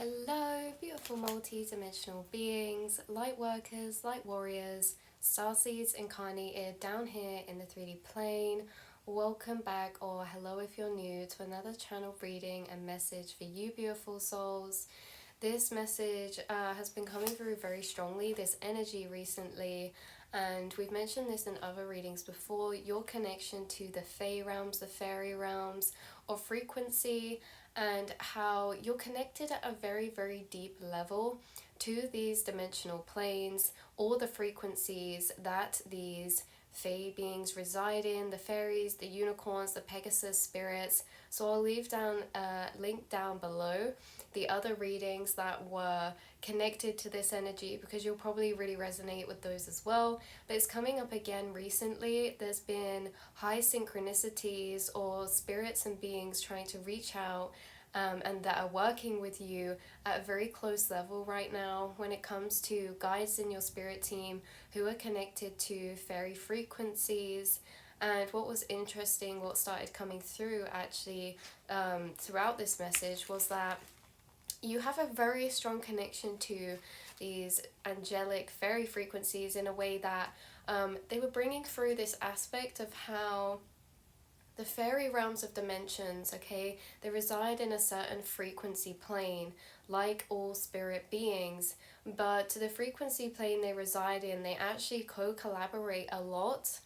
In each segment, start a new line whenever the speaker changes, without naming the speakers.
Hello, beautiful multi-dimensional beings, light workers, light warriors, starseeds incarnated down here in the 3D plane. Welcome back, or hello if you're new, to another channel reading and message for you beautiful souls. This message has been coming through very strongly, this energy recently, and we've mentioned this in other readings before, your connection to the Fae realms, the fairy realms, or frequency, and how you're connected at a very, very deep level to these dimensional planes, all the frequencies that these Fae beings reside in, the fairies, the unicorns, the Pegasus spirits. So I'll leave down a link down below the other readings that were connected to this energy, because you'll probably really resonate with those as well. But it's coming up again recently. There's been high synchronicities or spirits and beings trying to reach out and that are working with you at a very close level right now when it comes to guides in your spirit team who are connected to fairy frequencies. And what was interesting, what started coming through actually throughout this message, was that you have a very strong connection to these angelic fairy frequencies in a way that they were bringing through this aspect of how the fairy realms of dimensions, okay, they reside in a certain frequency plane, like all spirit beings, but to the frequency plane they reside in, they actually co-collaborate a lot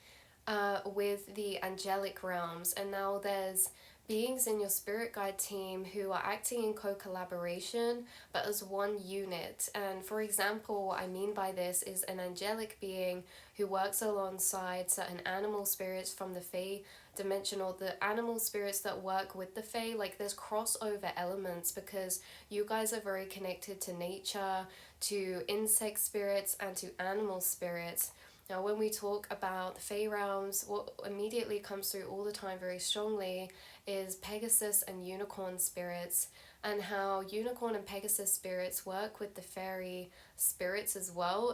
with the angelic realms. And now there's beings in your spirit guide team who are acting in co-collaboration but as one unit. And for example, what I mean by this is an angelic being who works alongside certain animal spirits from the Fae dimension, or the animal spirits that work with the Fae. Like, there's crossover elements because you guys are very connected to nature, to insect spirits, and to animal spirits. Now, when we talk about the Fae realms, what immediately comes through all the time very strongly is Pegasus and unicorn spirits, and how unicorn and Pegasus spirits work with the fairy spirits as well,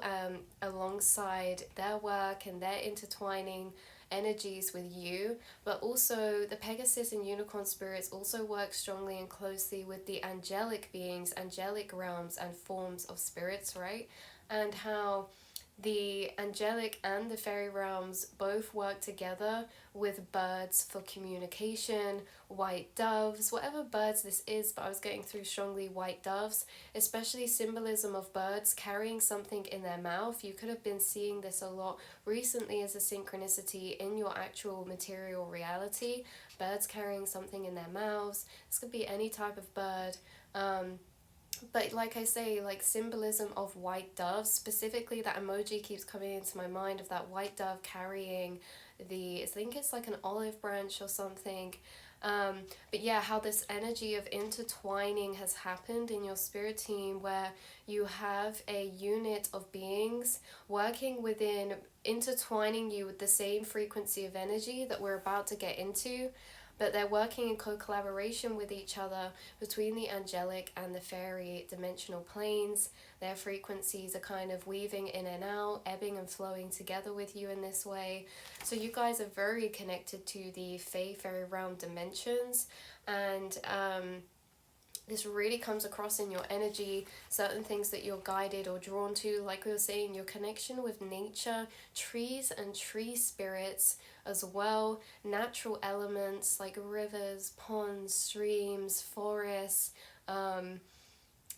alongside their work and their intertwining energies with you. But also the Pegasus and unicorn spirits also work strongly and closely with the angelic beings, angelic realms and forms of spirits, right? And how the angelic and the fairy realms both work together with birds for communication, white doves, whatever birds this is, but I was getting through strongly white doves, especially symbolism of birds carrying something in their mouth. You could have been seeing this a lot recently as a synchronicity in your actual material reality, birds carrying something in their mouths. This could be any type of bird. But like I say, like symbolism of white doves, specifically that emoji keeps coming into my mind of that white dove carrying I think it's like an olive branch or something. But yeah, how this energy of intertwining has happened in your spirit team, where you have a unit of beings working within, intertwining you with the same frequency of energy that we're about to get into, but they're working in co-collaboration with each other between the angelic and the fairy dimensional planes. Their frequencies are kind of weaving in and out, ebbing and flowing together with you in this way. So you guys are very connected to the Fae fairy realm dimensions, and this really comes across in your energy, certain things that you're guided or drawn to, like we were saying, your connection with nature, trees and tree spirits as well, natural elements like rivers, ponds, streams, forests,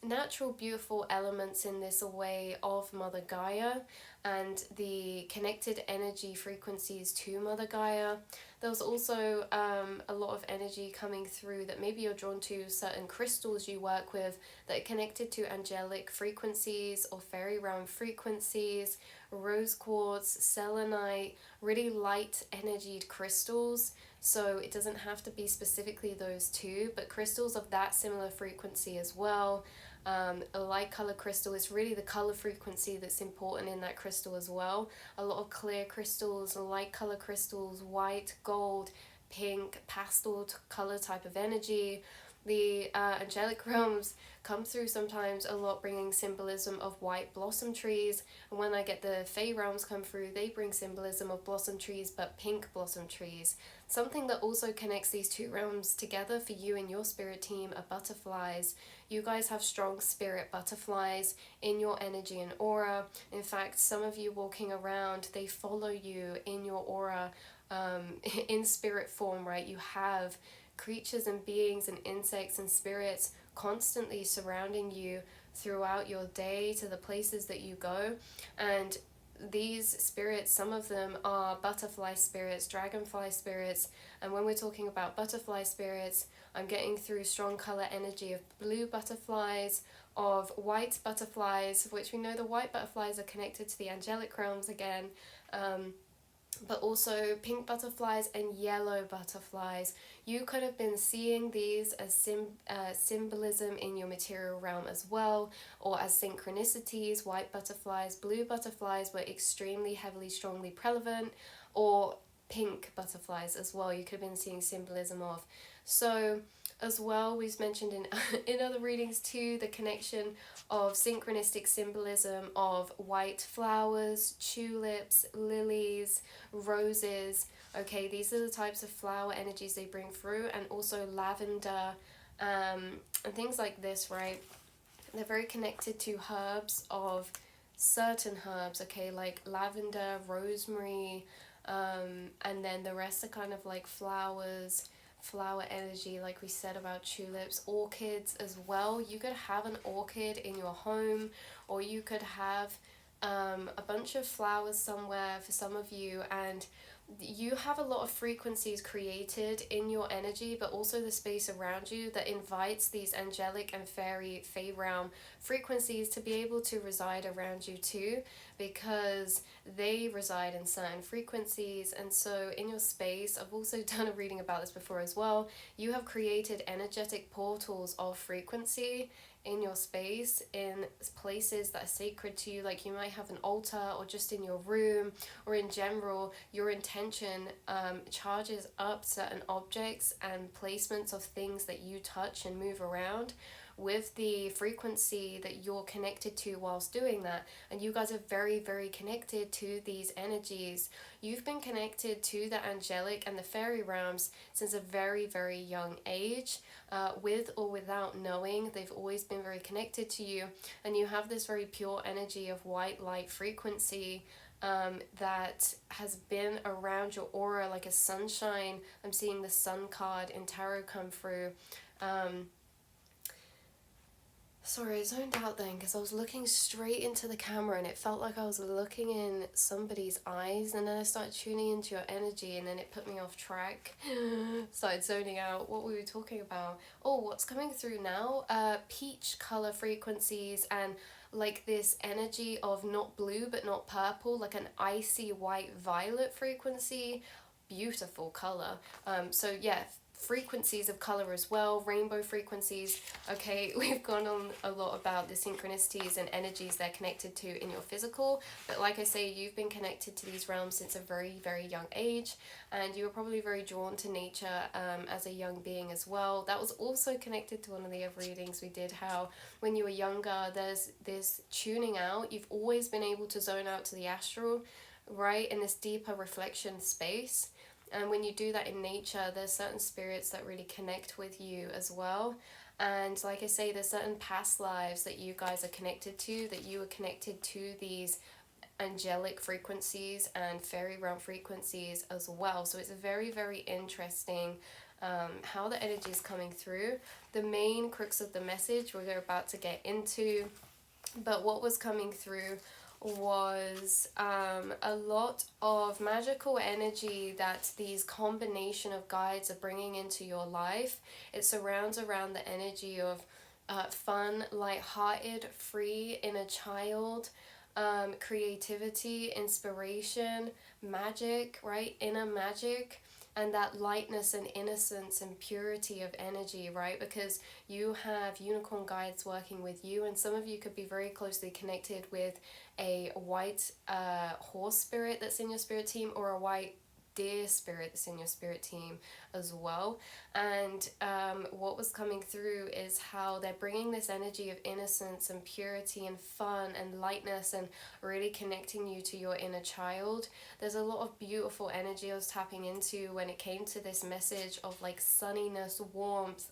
natural beautiful elements in this way of Mother Gaia, and the connected energy frequencies to Mother Gaia. There was also a lot of energy coming through that maybe you're drawn to certain crystals you work with that are connected to angelic frequencies or fairy realm frequencies, rose quartz, selenite, really light energied crystals. So it doesn't have to be specifically those two, but crystals of that similar frequency as well. A light color crystal is really the color frequency that's important in that crystal as well. A lot of clear crystals, light color crystals, white, gold, pink, pastel color type of energy. The angelic realms come through sometimes a lot bringing symbolism of white blossom trees, and when I get the Fey realms come through, they bring symbolism of blossom trees, but pink blossom trees. Something that also connects these two realms together for you and your spirit team are butterflies. You guys have strong spirit butterflies in your energy and aura. In fact, some of you walking around, they follow you in your aura, in spirit form, right? You have creatures and beings and insects and spirits constantly surrounding you throughout your day to the places that you go. And these spirits, some of them are butterfly spirits, dragonfly spirits. And when we're talking about butterfly spirits, I'm getting through strong color energy of blue butterflies, of white butterflies, which we know the white butterflies are connected to the angelic realms again. But also pink butterflies and yellow butterflies. You could have been seeing these as symbolism in your material realm as well, or as synchronicities. White butterflies, blue butterflies were extremely heavily, strongly prevalent, or pink butterflies as well. You could have been seeing symbolism of. So as well, we've mentioned in in other readings too, the connection of synchronistic symbolism of white flowers, tulips, lilies, roses. Okay, these are the types of flower energies they bring through, and also lavender, and things like this, right? They're very connected to herbs of certain herbs, okay, like lavender, rosemary, and then the rest are kind of like flowers, flower energy, like we said about tulips, orchids as well. You could have an orchid in your home, or you could have a bunch of flowers somewhere for some of you, and you have a lot of frequencies created in your energy, but also the space around you that invites these angelic and fairy fey realm frequencies to be able to reside around you too, because they reside in certain frequencies. And so in your space, I've also done a reading about this before as well, you have created energetic portals of frequency in your space, in places that are sacred to you. Like you might have an altar, or just in your room, or in general your intention charges up certain objects and placements of things that you touch and move around with the frequency that you're connected to whilst doing that. And you guys are very, very connected to these energies. You've been connected to the angelic and the fairy realms since a very, very young age, with or without knowing. They've always been very connected to you, and you have this very pure energy of white light frequency that has been around your aura like a sunshine. I'm seeing the sun card in tarot come through. Sorry, I zoned out then because I was looking straight into the camera and it felt like I was looking in somebody's eyes, and then I started tuning into your energy and then it put me off track. Started zoning out. What were we talking about? Oh, what's coming through now? Peach color frequencies, and like this energy of not blue but not purple, like an icy white violet frequency. Beautiful color. So yeah, frequencies of color as well, rainbow frequencies. Okay, we've gone on a lot about the synchronicities and energies they're connected to in your physical, but like I say, you've been connected to these realms since a very, very young age, and you were probably very drawn to nature as a young being as well. That was also connected to one of the other readings we did, how when you were younger, there's this tuning out. You've always been able to zone out to the astral, right, in this deeper reflection space. And when you do that in nature, there's certain spirits that really connect with you as well. And like I say, there's certain past lives that you guys are connected to, that you are connected to these angelic frequencies and fairy realm frequencies as well. So it's very, very interesting how the energy is coming through. The main crux of the message we're about to get into, but what was coming through was a lot of magical energy that these combination of guides are bringing into your life. It surrounds around the energy of fun, light-hearted, free inner child, creativity, inspiration, magic, right? Inner magic, and that lightness and innocence and purity of energy, right? Because you have unicorn guides working with you, and some of you could be very closely connected with a white horse spirit that's in your spirit team, or a white dear spirit that's in your spirit team as well. And what was coming through is how they're bringing this energy of innocence and purity and fun and lightness and really connecting you to your inner child. There's a lot of beautiful energy I was tapping into when it came to this message of like sunniness, warmth,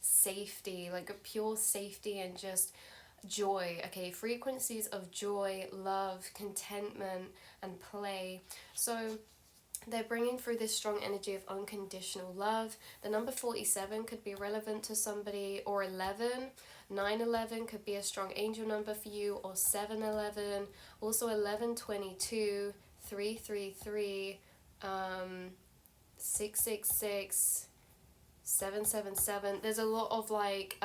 safety, like a pure safety and just joy. Okay, frequencies of joy, love, contentment, and play. So they're bringing through this strong energy of unconditional love. The number 47 could be relevant to somebody, or 11. 911 could be a strong angel number for you, or 711. Also 1122, 333, 666, 777. There's a lot of like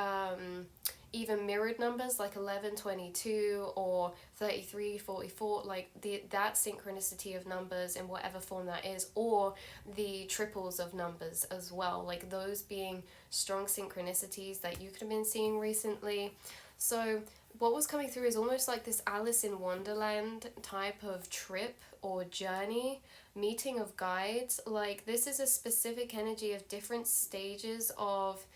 even mirrored numbers like 1122 or 3344, like that synchronicity of numbers in whatever form that is, or the triples of numbers as well, like those being strong synchronicities that you could have been seeing recently. So what was coming through is almost like this Alice in Wonderland type of trip or journey, meeting of guides. Like this is a specific energy of different stages of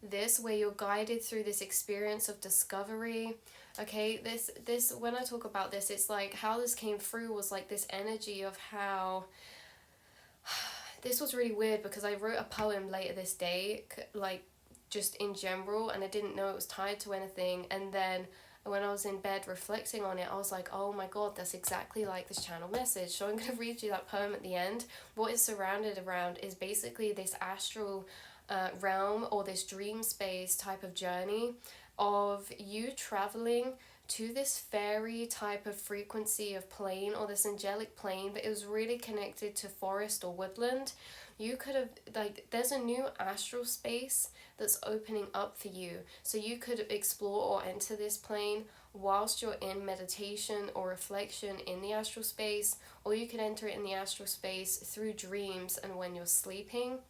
this, where you're guided through this experience of discovery. Okay, this when I talk about this, it's like how this came through was like this energy of how this was really weird, because I wrote a poem later this day, like just in general, and I didn't know it was tied to anything. And then when I was in bed reflecting on it, I was like, oh my god, that's exactly like this channel message. So I'm going to read you that poem at the end. What it's surrounded around is basically this astral realm, or this dream space type of journey of you traveling to this fairy type of frequency of plane, or this angelic plane, but it was really connected to forest or woodland. You could have, like, there's a new astral space that's opening up for you, so you could explore or enter this plane whilst you're in meditation or reflection in the astral space, or you could enter it in the astral space through dreams and when you're sleeping.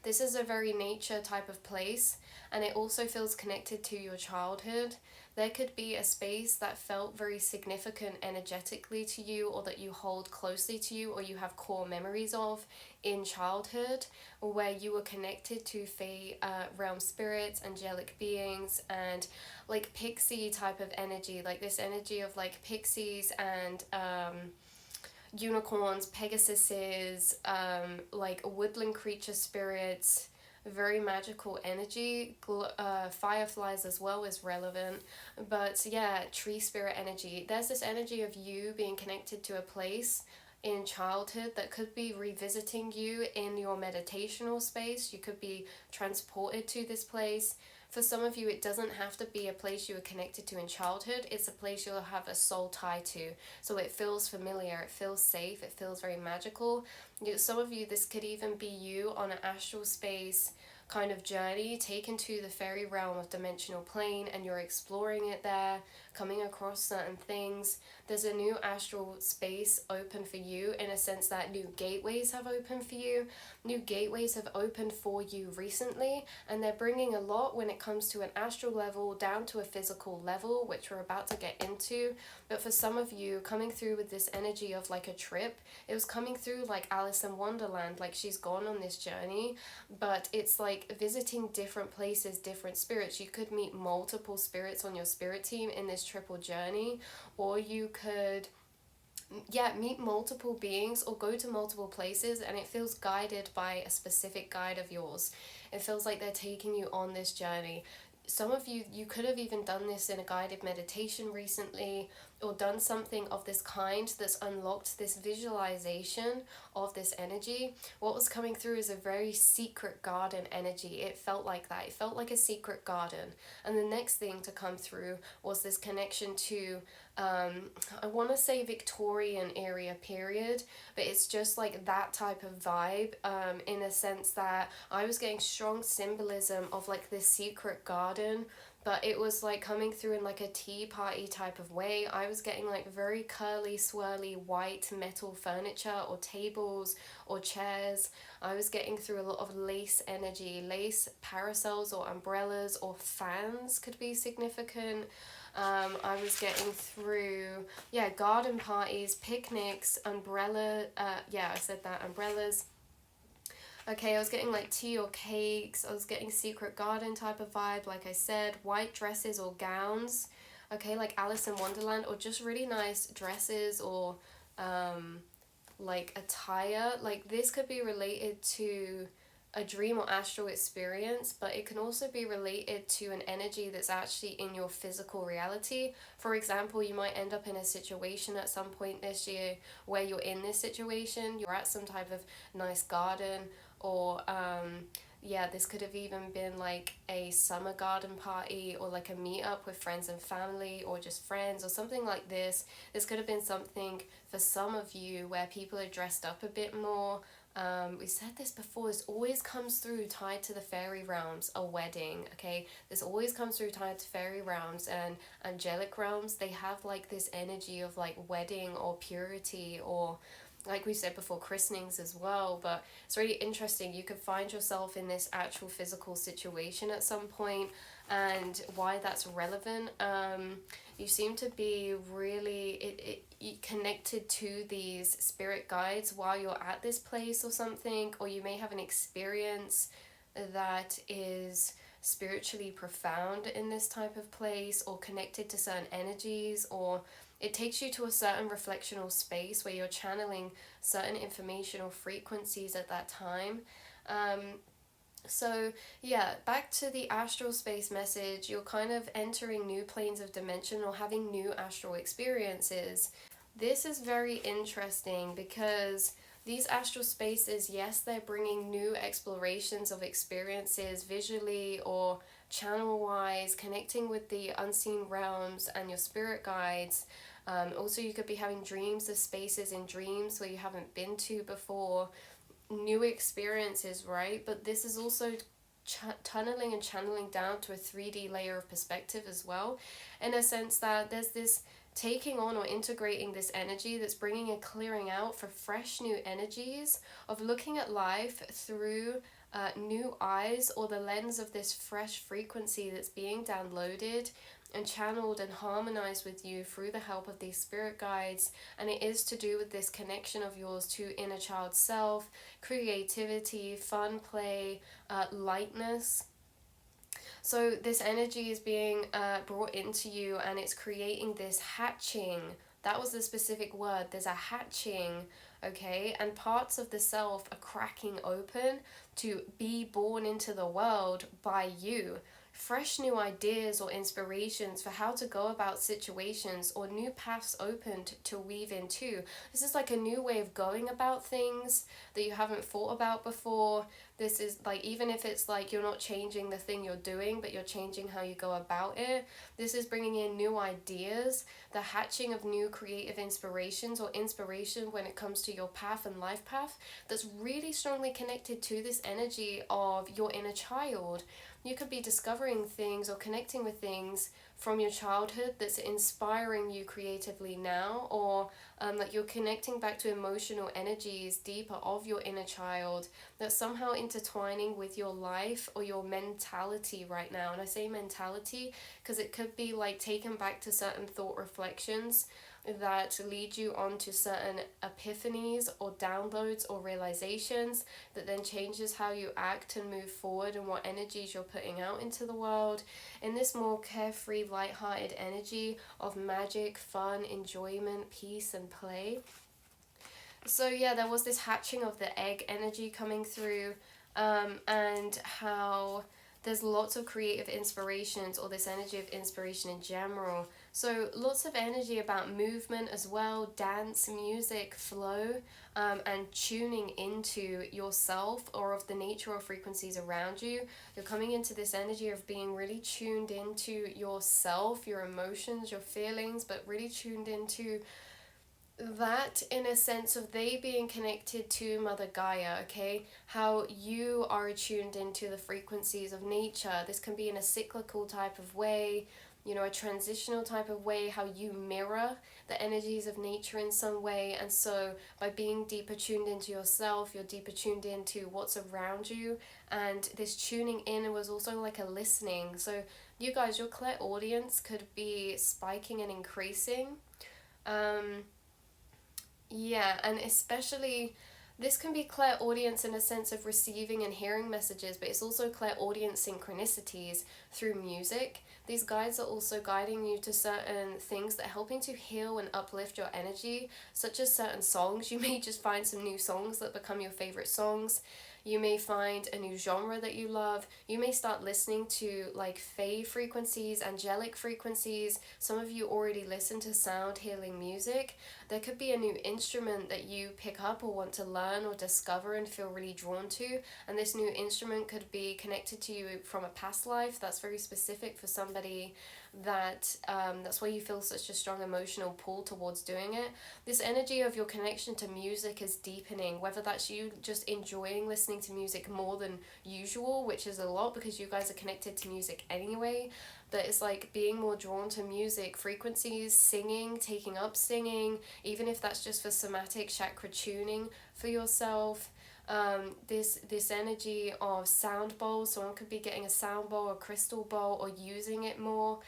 This is a very nature type of place, and it also feels connected to your childhood. There could be a space that felt very significant energetically to you, or that you hold closely to you, or you have core memories of in childhood, where you were connected to Fae realm spirits, angelic beings, and like pixie type of energy, like this energy of like pixies and unicorns, pegasuses, like woodland creature spirits, very magical energy. Fireflies as well is relevant, but yeah, tree spirit energy. There's this energy of you being connected to a place in childhood that could be revisiting you in your meditational space. You could be transported to this place. For some of you, it doesn't have to be a place you were connected to in childhood. It's a place you'll have a soul tie to. So it feels familiar, it feels safe, it feels very magical. Some of you, this could even be you on an astral space kind of journey, taken to the fairy realm of dimensional plane, and you're exploring it there, coming across certain things. There's a new astral space open for you, in a sense that new gateways have opened for you. New gateways have opened for you recently, and they're bringing a lot when it comes to an astral level down to a physical level, which we're about to get into. But for some of you, coming through with this energy of like a trip, it was coming through like Alice in Wonderland, like she's gone on this journey, but it's like visiting different places, different spirits. You could meet multiple spirits on your spirit team in this triple journey, or you could meet multiple beings or go to multiple places, and it feels guided by a specific guide of yours. It feels like they're taking you on this journey. Some of you, you could have even done this in a guided meditation recently, or done something of this kind that's unlocked this visualization of this energy. What was coming through is a very secret garden energy. It felt like that. It felt like a secret garden. And the next thing to come through was this connection to I want to say Victorian area period, but it's just like that type of vibe, in a sense that I was getting strong symbolism of like this secret garden but it was like coming through in like a tea party type of way. I was getting like very curly, swirly white metal furniture or tables or chairs. I was getting through a lot of lace energy. Lace parasols or umbrellas or fans could be significant. I was getting through, yeah, garden parties, picnics, I said that, umbrellas. Okay, I was getting like tea or cakes. I was getting secret garden type of vibe, like I said, white dresses or gowns. Okay, like Alice in Wonderland, or just really nice dresses or um, like attire. Like this could be related to a dream or astral experience, but it can also be related to an energy that's actually in your physical reality. For example, you might end up in a situation at some point this year where you're in this situation, you're at some type of nice garden, or yeah, this could have even been like a summer garden party or like a meetup with friends and family or just friends or something like this. This could have been something for some of you where people are dressed up a bit more. We said this before, this always comes through tied to the fairy realms, a wedding, okay? This always comes through tied to fairy realms and angelic realms. They have like this energy of like wedding or purity, or like we said before, christenings as well. But it's really interesting. You could find yourself in this actual physical situation at some point, and why that's relevant. You seem to be really connected to these spirit guides while you're at this place or something, or you may have an experience that is spiritually profound in this type of place, or connected to certain energies, or it takes you to a certain reflectional space where you're channeling certain information or frequencies at that time. Um, so, yeah, back to the astral space message, you're kind of entering new planes of dimension or having new astral experiences. This is very interesting because these astral spaces, yes, they're bringing new explorations of experiences visually or channel wise, connecting with the unseen realms and your spirit guides. Also, you could be having dreams of spaces in dreams where you haven't been to before, new experiences, right? But this is also tunneling and channeling down to a 3D layer of perspective as well, in a sense that there's this taking on or integrating this energy that's bringing a clearing out for fresh new energies of looking at life through new eyes, or the lens of this fresh frequency that's being downloaded and channeled and harmonized with you through the help of these spirit guides. And it is to do with this connection of yours to inner child self, creativity, fun play, lightness. So this energy is being brought into you, and it's creating this hatching. That was the specific word. There's a hatching, okay? And parts of the self are cracking open to be born into the world by you. Fresh new ideas or inspirations for how to go about situations, or new paths opened to weave into. This is like a new way of going about things that you haven't thought about before. This is like, even if it's like you're not changing the thing you're doing, but you're changing how you go about it, this is bringing in new ideas, the hatching of new creative inspirations, or inspiration when it comes to your path and life path, that's really strongly connected to this energy of your inner child. You could be discovering things or connecting with things from your childhood that's inspiring you creatively now, or like you're connecting back to emotional energies deeper of your inner child that's somehow intertwining with your life or your mentality right now. And I say mentality because it could be like taken back to certain thought reflections that lead you on to certain epiphanies or downloads or realizations that then changes how you act and move forward, and what energies you're putting out into the world in this more carefree, light-hearted energy of magic, fun, enjoyment, peace, and play. So yeah, there was this hatching of the egg energy coming through, and how there's lots of creative inspirations, or this energy of inspiration in general. So lots of energy about movement as well, dance, music, flow, and tuning into yourself or of the nature or frequencies around you. You're coming into this energy of being really tuned into yourself, your emotions, your feelings, but really tuned into That in a sense of they being connected to Mother Gaia, okay? How you are attuned into the frequencies of nature. This can be in a cyclical type of way, you know, a transitional type of way, how you mirror the energies of nature in some way. And so by being deeper tuned into yourself, you're deeper tuned into what's around you. And this tuning in was also like a listening. So you guys, your clairaudience could be spiking and increasing. Um, yeah, and especially this can be clairaudience in a sense of receiving and hearing messages, but it's also clairaudience synchronicities through music. These guides are also guiding you to certain things that are helping to heal and uplift your energy, such as certain songs. You may just find some new songs that become your favorite songs. You may find a new genre that you love. You may start listening to like fae frequencies, angelic frequencies. Some of you already listen to sound healing music. There could be a new instrument that you pick up or want to learn or discover and feel really drawn to, and this new instrument could be connected to you from a past life. That's very specific for somebody that that's why you feel such a strong emotional pull towards doing it. This energy of your connection to music is deepening, whether that's you just enjoying listening to music more than usual, which is a lot because you guys are connected to music anyway, but it's like being more drawn to music frequencies, singing, taking up singing, even if that's just for somatic chakra tuning for yourself. This energy of sound bowls, someone could be getting a sound bowl, a crystal bowl, or using it more.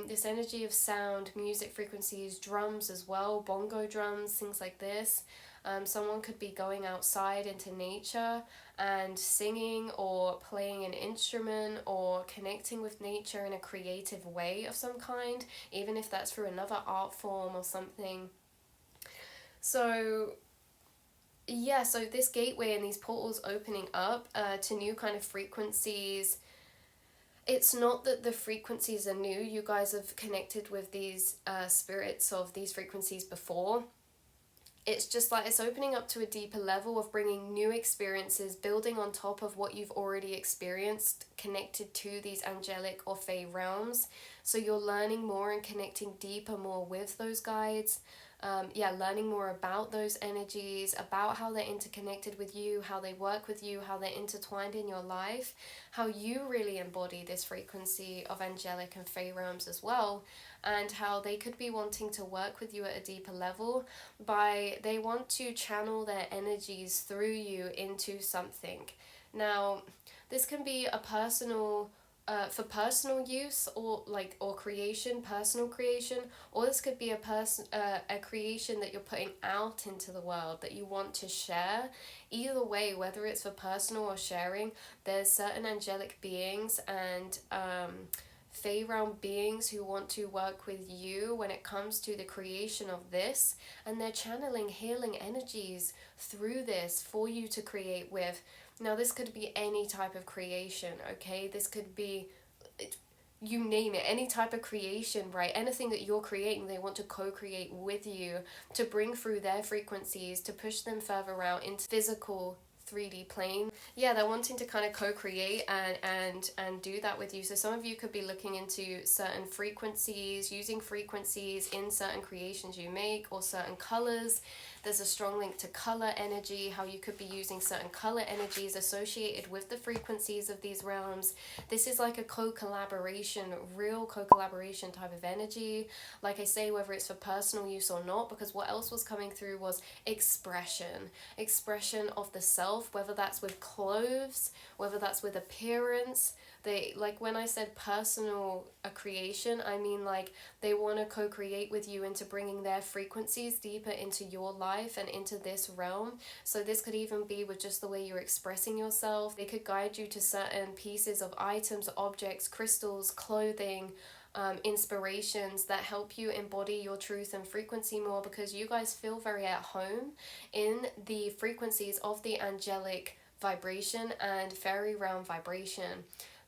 This energy of sound, music frequencies, drums as well, bongo drums, things like this. Someone could be going outside into nature and singing or playing an instrument or connecting with nature in a creative way of some kind, even if that's through another art form or something. So yeah, so this gateway and these portals opening up to new kind of frequencies. It's not that the frequencies are new. You guys have connected with these spirits of these frequencies before. It's just like it's opening up to a deeper level of bringing new experiences, building on top of what you've already experienced, connected to these angelic or fae realms. So you're learning more and connecting deeper more with those guides. Yeah, learning more about those energies, about how they're interconnected with you, how they work with you, how they're intertwined in your life, how you really embody this frequency of angelic and fae realms as well, and how they could be wanting to work with you at a deeper level by they want to channel their energies through you into something. Now, this can be a personal for personal use or creation, personal creation, or this could be a creation that you're putting out into the world that you want to share. Either way, whether it's for personal or sharing, there's certain angelic beings and Fey realm beings who want to work with you when it comes to the creation of this, and they're channeling healing energies through this for you to create with. Now, this could be any type of creation, okay? This could be, you name it, any type of creation, right? Anything that you're creating, they want to co-create with you to bring through their frequencies, to push them further out into physical 3D plane. Yeah, they're wanting to kind of co-create and do that with you. So some of you could be looking into certain frequencies, using frequencies in certain creations you make, or certain colors. There's a strong link to color energy, how you could be using certain color energies associated with the frequencies of these realms. This is like a co-collaboration, real co-collaboration type of energy. Like I say, whether it's for personal use or not, because what else was coming through was expression of the self, whether that's with clothes, whether that's with appearance. They, like when I said personal creation, I mean like they want to co-create with you into bringing their frequencies deeper into your life and into this realm. So this could even be with just the way you're expressing yourself. They could guide you to certain pieces of items, objects, crystals, clothing, inspirations that help you embody your truth and frequency more, because you guys feel very at home in the frequencies of the angelic vibration and fairy realm vibration.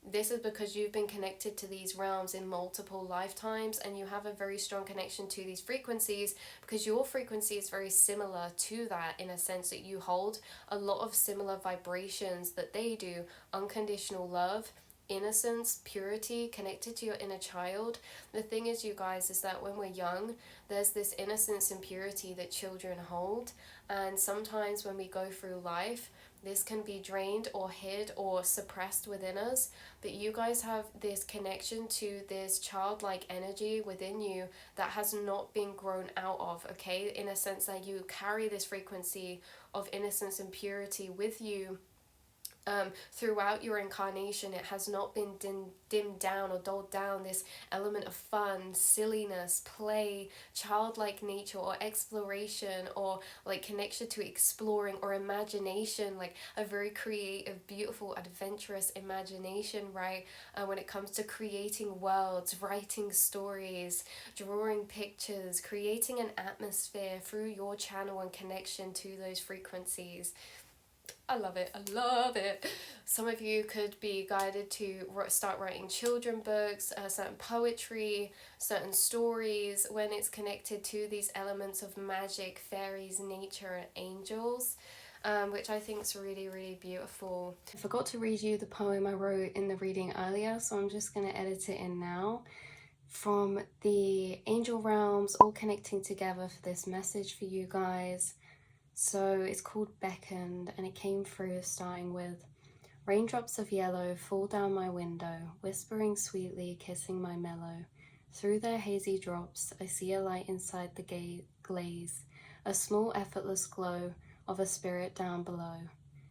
This is because you've been connected to these realms in multiple lifetimes, and you have a very strong connection to these frequencies because your frequency is very similar to that, in a sense that you hold a lot of similar vibrations that they do: unconditional love, innocence, purity, connected to your inner child. The thing is, you guys, is that when we're young, there's this innocence and purity that children hold, and sometimes when we go through life, this can be drained or hid or suppressed within us. But you guys have this connection to this childlike energy within you that has not been grown out of, okay? In a sense that you carry this frequency of innocence and purity with you throughout your incarnation. It has not been dimmed down or dulled down. This element of fun, silliness, play, childlike nature, or exploration, or like connection to exploring, or imagination, like a very creative, beautiful, adventurous imagination, right? When it comes to creating worlds, writing stories, drawing pictures, creating an atmosphere through your channel and connection to those frequencies. I love it. I love it. Some of you could be guided to start writing children books, certain poetry, certain stories when it's connected to these elements of magic, fairies, nature, and angels, which I think is really, really beautiful. I forgot to read you the poem I wrote in the reading earlier, so I'm just going to edit it in now. From the angel realms, all connecting together for this message for you guys. So it's called Beckoned, and it came through starting with raindrops of yellow fall down my window, whispering sweetly, kissing my mellow. Through their hazy drops, I see a light inside the glaze, a small effortless glow of a spirit down below.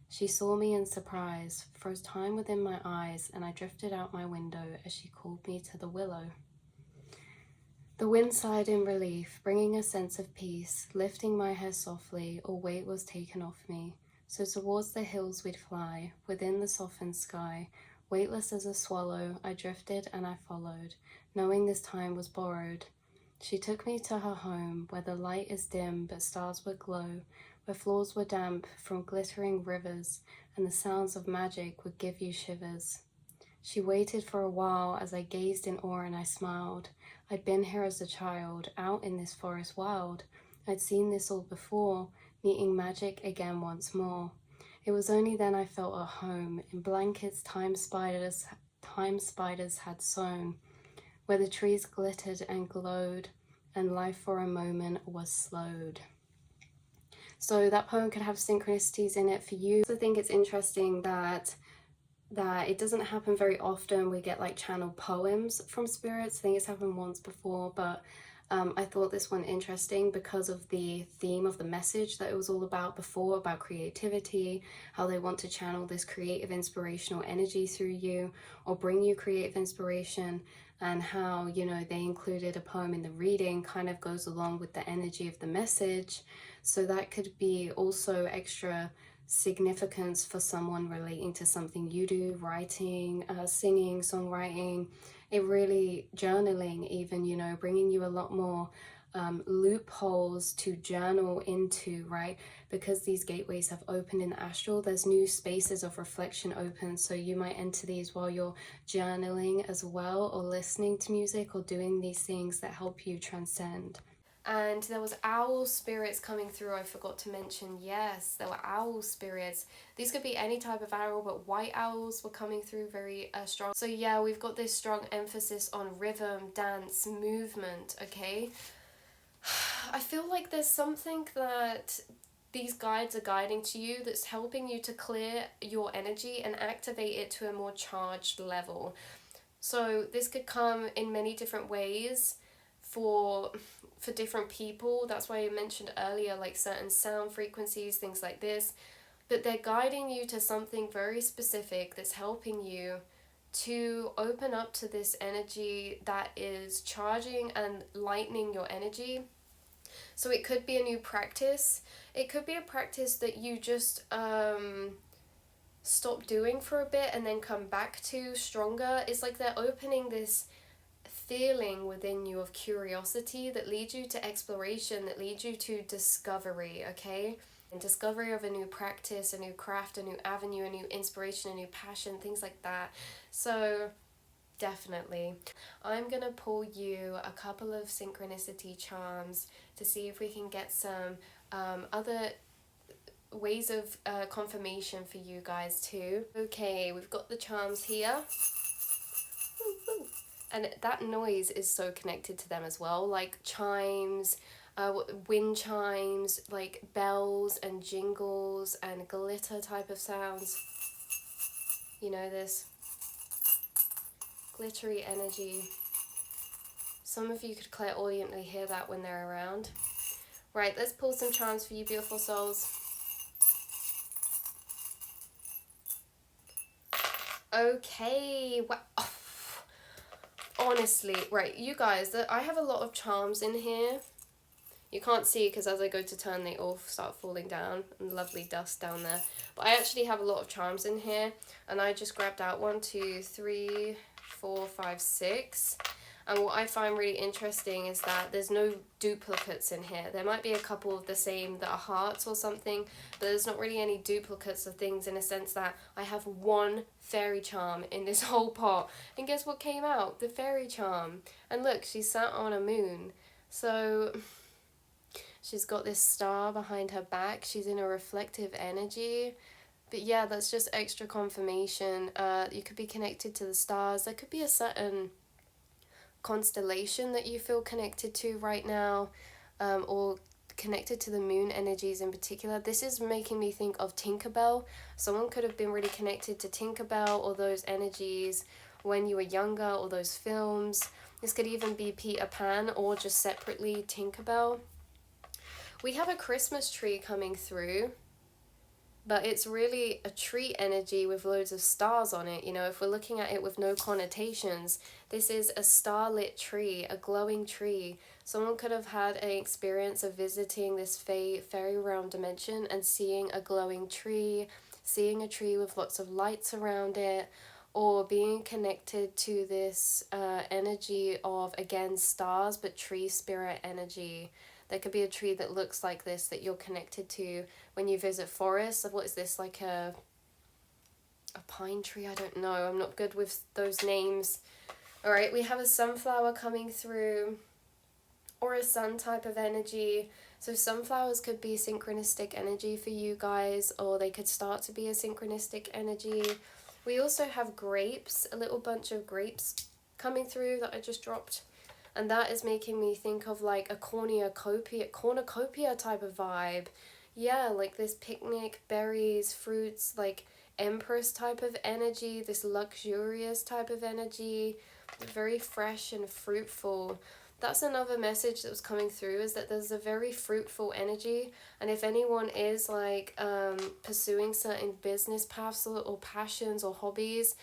She saw me in surprise, froze time within my eyes, and I drifted out my window as she called me to the willow. The wind sighed in relief, bringing a sense of peace, lifting my hair softly, all weight was taken off me. So towards the hills we'd fly, within the softened sky. Weightless as a swallow, I drifted and I followed, knowing this time was borrowed. She took me to her home, where the light is dim but stars would glow, where floors were damp from glittering rivers, and the sounds of magic would give you shivers. She waited for a while as I gazed in awe and I smiled. I'd been here as a child, out in this forest wild. I'd seen this all before, meeting magic again once more. It was only then I felt at home, in blankets time spiders had sewn, where the trees glittered and glowed, and life for a moment was slowed. So that poem could have synchronicities in it for you. I think it's interesting that it doesn't happen very often. We get like channeled poems from spirits. I think it's happened once before, but I thought this one interesting because of the theme of the message that it was all about before, about creativity, how they want to channel this creative inspirational energy through you or bring you creative inspiration, and how, you know, they included a poem in the reading kind of goes along with the energy of the message. So that could be also extra significance for someone relating to something you do, writing, singing, songwriting, it really, journaling even, you know, bringing you a lot more loopholes to journal into, right? Because these gateways have opened in the astral, there's new spaces of reflection open, so you might enter these while you're journaling as well, or listening to music, or doing these things that help you transcend. And there was owl spirits coming through, I forgot to mention. Yes, there were owl spirits. These could be any type of owl, but white owls were coming through very strong. So yeah, we've got this strong emphasis on rhythm, dance, movement, okay? I feel like there's something that these guides are guiding to you that's helping you to clear your energy and activate it to a more charged level. So this could come in many different ways for different people. That's why I mentioned earlier, like certain sound frequencies, things like this. But they're guiding you to something very specific that's helping you to open up to this energy that is charging and lightening your energy. So it could be a new practice. It could be a practice that you just stop doing for a bit and then come back to stronger. It's like they're opening this feeling within you of curiosity that leads you to exploration, that leads you to discovery, okay? And discovery of a new practice, a new craft, a new avenue, a new inspiration, a new passion, things like that. So definitely. I'm gonna pull you a couple of synchronicity charms to see if we can get some other ways of confirmation for you guys too. Okay, we've got the charms here. And that noise is so connected to them as well, like chimes, wind chimes, like bells and jingles and glitter type of sounds. You know, this glittery energy. Some of you could clairaudiently hear that when they're around. Right, let's pull some charms for you beautiful souls. Okay, wow. Honestly, right, you guys, I have a lot of charms in here. You can't see because as I go to turn, they all start falling down and lovely dust down there. But I actually have a lot of charms in here, and I just grabbed out 1, 2, 3, 4, 5, 6. And what I find really interesting is that there's no duplicates in here. There might be a couple of the same that are hearts or something, but there's not really any duplicates of things, in a sense that I have one fairy charm in this whole pot. And guess what came out? The fairy charm. And look, she sat on a moon. So she's got this star behind her back. She's in a reflective energy. But yeah, that's just extra confirmation. You could be connected to the stars. There could be a certain constellation that you feel connected to right now, or connected to the moon energies in particular. This is making me think of Tinkerbell. Someone could have been really connected to Tinkerbell or those energies when you were younger, or those films. This could even be Peter Pan or just separately Tinkerbell. We have a Christmas tree coming through, but it's really a tree energy with loads of stars on it. You know, if we're looking at it with no connotations, this is a starlit tree, a glowing tree. Someone could have had an experience of visiting this fairy realm dimension and seeing a glowing tree, seeing a tree with lots of lights around it, or being connected to this energy of, again, stars, but tree spirit energy. There could be a tree that looks like this that you're connected to when you visit forests. What is this, like a pine tree? I don't know. I'm not good with those names. All right, we have a sunflower coming through, or a sun type of energy. So sunflowers could be synchronistic energy for you guys, or they could start to be a synchronistic energy. We also have grapes, a little bunch of grapes coming through that I just dropped. And that is making me think of like a cornucopia type of vibe. Yeah, like this picnic, berries, fruits, like empress type of energy, this luxurious type of energy, very fresh and fruitful. That's another message that was coming through, is that there's a very fruitful energy. And if anyone is like pursuing certain business paths or passions or hobbies,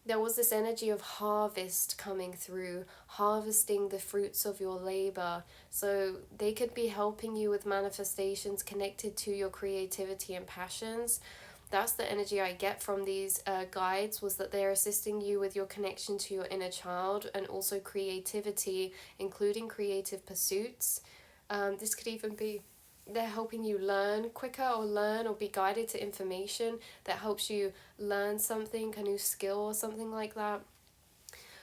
there was this energy of harvest coming through, harvesting the fruits of your labor. So they could be helping you with manifestations connected to your creativity and passions. That's the energy I get from these guides, was that they're assisting you with your connection to your inner child, and also creativity, including creative pursuits. This could even be they're helping you learn quicker, or be guided to information that helps you learn something, a new skill or something like that.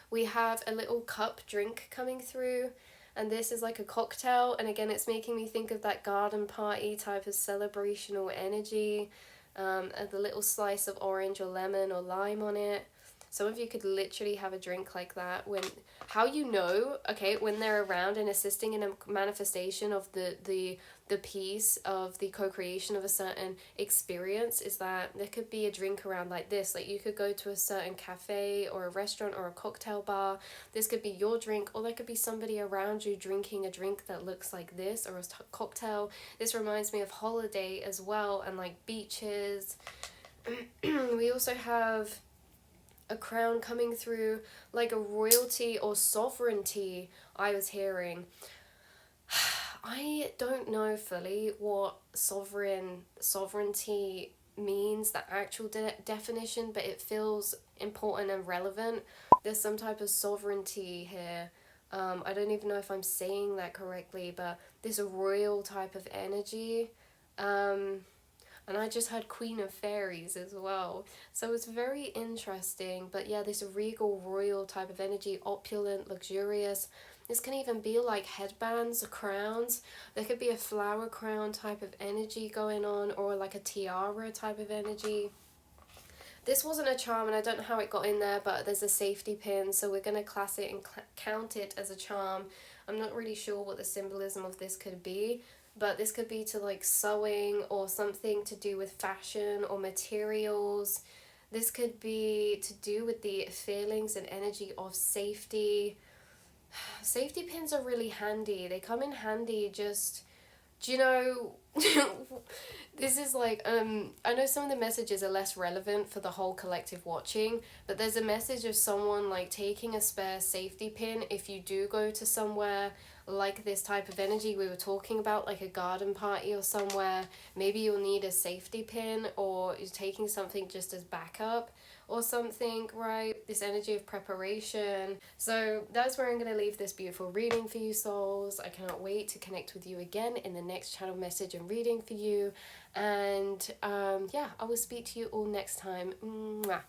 We have a little cup drink coming through, and this is like a cocktail, and again it's making me think of that garden party type of celebrational energy, and the little slice of orange or lemon or lime on it. Some of you could literally have a drink like that. How you know, okay, when they're around and assisting in a manifestation of the piece of the co-creation of a certain experience, is that there could be a drink around like this. Like you could go to a certain cafe or a restaurant or a cocktail bar. This could be your drink, or there could be somebody around you drinking a drink that looks like this, or a cocktail. This reminds me of holiday as well, and like beaches. We also have a crown coming through, like a royalty or sovereignty, I was hearing. I don't know fully what sovereignty means, the actual definition, but it feels important and relevant. There's some type of sovereignty here. I don't even know if I'm saying that correctly, but this royal type of energy. And I just had Queen of Fairies as well. So it's very interesting. But yeah, this regal, royal type of energy, opulent, luxurious. This can even be like headbands or crowns. There could be a flower crown type of energy going on, or like a tiara type of energy. This wasn't a charm, and I don't know how it got in there, but there's a safety pin, so we're going to class it and count it as a charm. I'm not really sure what the symbolism of this could be, but this could be to like sewing or something to do with fashion or materials. This could be to do with the feelings and energy of safety. Safety pins are really handy. They come in handy just, do you know, this is like, I know some of the messages are less relevant for the whole collective watching, but there's a message of someone like taking a spare safety pin if you do go to somewhere like this type of energy we were talking about, like a garden party or somewhere. Maybe you'll need a safety pin, or you're taking something just as backup or something, right? This energy of preparation. So that's where I'm going to leave this beautiful reading for you, souls. I cannot wait to connect with you again in the next channel message and reading for you. And yeah, I will speak to you all next time. Mwah.